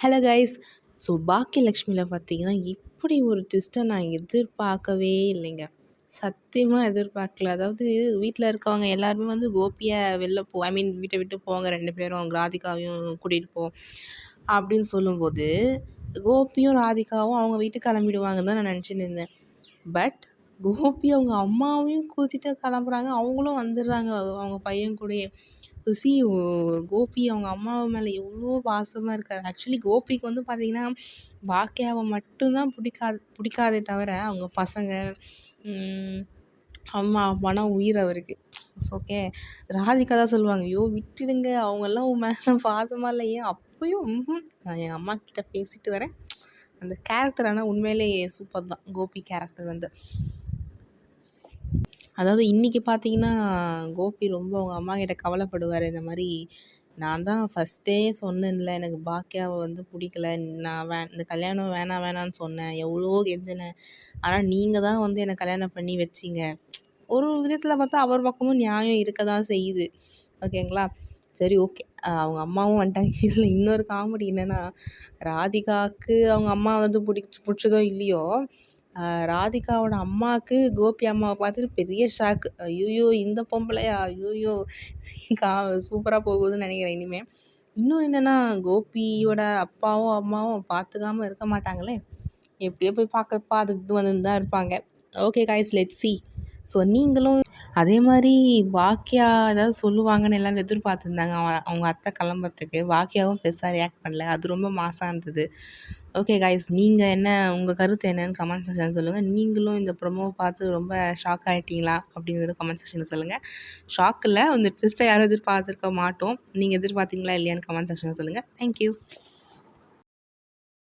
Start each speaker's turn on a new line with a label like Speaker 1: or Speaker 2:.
Speaker 1: Hello guys. So பாக்கியலக்ஷ்மியில் பார்த்தீங்கன்னா இப்படி ஒரு ட்விஸ்ட்டை நான் எதிர்பார்க்கவே இல்லைங்க. சத்தியமாக எதிர்பார்க்கல. அதாவது வீட்டில் இருக்கவங்க எல்லாருமே வந்து கோபியை வெளில வீட்டை விட்டு போங்க 2 பேரும், ராதிகாவையும் கூட்டிகிட்டு போ அப்படின்னு சொல்லும்போது, கோபியும் ராதிகாவும் அவங்க வீட்டுக்கு கிளம்பிடுவாங்கன்னு தான் நான் நினச்சிட்டு இருந்தேன். பட் கோபி அவங்க அம்மாவையும் கூட்டிகிட்டு கிளம்புறாங்க. அவங்களும் வந்துடுறாங்க அவங்க பையன் கூடயே. சி கோபி அவங்க அம்மா மேலே எவ்வளோ பாசமாக இருக்காரு. ஆக்சுவலி கோபிக்கு வந்து பார்த்திங்கன்னா பாக்கியாவை மட்டும்தான் பிடிக்காதே தவிர அவங்க பசங்க, அம்மா அப்பானா உயிர் அவருக்கு. ஓகே. ராதிகா தான் சொல்லுவாங்க, ஐயோ விட்டுடுங்க, அவங்கெல்லாம் உன் மேலே பாசமாக இல்லை. ஏன் அப்பயும் நான் எங்கள் அம்மா கிட்ட பேசிட்டு வரேன். அந்த கேரக்டர் ஆனால் உண்மையிலேயே சூப்பர் தான். கோபி கேரக்டர் வந்து அதாவது இன்றைக்கி பார்த்தீங்கன்னா கோபி ரொம்ப அவங்க அம்மா கிட்ட கவலைப்படுவார். இந்த மாதிரி நான் தான் ஃபஸ்ட்டே சொன்னேன்ல, எனக்கு பாக்கியாவை வந்து பிடிக்கல, நான் இந்த கல்யாணம் வேணாம் வேணான்னு சொன்னேன், எவ்வளோ கெஞ்சினேன், ஆனால் நீங்கள் தான் வந்து என்னை கல்யாணம் பண்ணி வச்சிங்க. ஒரு விதத்தில் பார்த்தா அவர் பக்கமும் நியாயம் இருக்க தான் செய்யுது. ஓகேங்களா. சரி, ஓகே. அவங்க அம்மாவும் வந்துட்டாங்க. இதில் இன்னொரு காமெடி என்னென்னா, ராதிகாவுக்கு அவங்க அம்மா வந்து பிடிச்சதோ இல்லையோ, ராதிகாவோட அம்மாவுக்கு கோபி அம்மாவை பார்த்துட்டு பெரிய ஷாக்கு. ஐயோ இந்த பொம்பளையா, ஐயோ சூப்பராக போகுதுன்னு நினைக்கிறேன் இனிமேல். இன்னும் என்னென்னா, கோபியோட அப்பாவும் அம்மாவும் பார்த்துக்காமல் இருக்க மாட்டாங்களே, எப்படியோ போய் பார்த்துட்டு வந்து தான் இருப்பாங்க. Okay guys, let's see. So நீங்களும் அதே மாதிரி பாக்கியா ஏதாவது சொல்லுவாங்கன்னு எல்லோரும் எதிர்பார்த்துருந்தாங்க. அவங்க அத்தை கிளம்புறதுக்கு பாக்கியாவும் பெருசாக ரியாக்ட் பண்ணல. அது ரொம்ப மாசாக இருந்தது. ஓகே கைஸ், நீங்கள் என்ன, உங்கள் கருத்து என்னன்னு கமெண்ட் செக்ஷன் சொல்லுங்கள். நீங்களும் இந்த ப்ரொமோவை பார்த்து ரொம்ப ஷாக் ஆகிட்டீங்களா அப்படிங்கிறது கமெண்ட் செக்ஷனில் சொல்லுங்கள். ஷாக்கில் அந்த ட்விஸ்ட்டை யாரும் எதிர்பார்த்துருக்க மாட்டோம். நீங்கள் எதிர்பார்த்தீங்களா இல்லையான்னு கமெண்ட் செக்ஷனில் சொல்லுங்கள். தேங்க்யூ.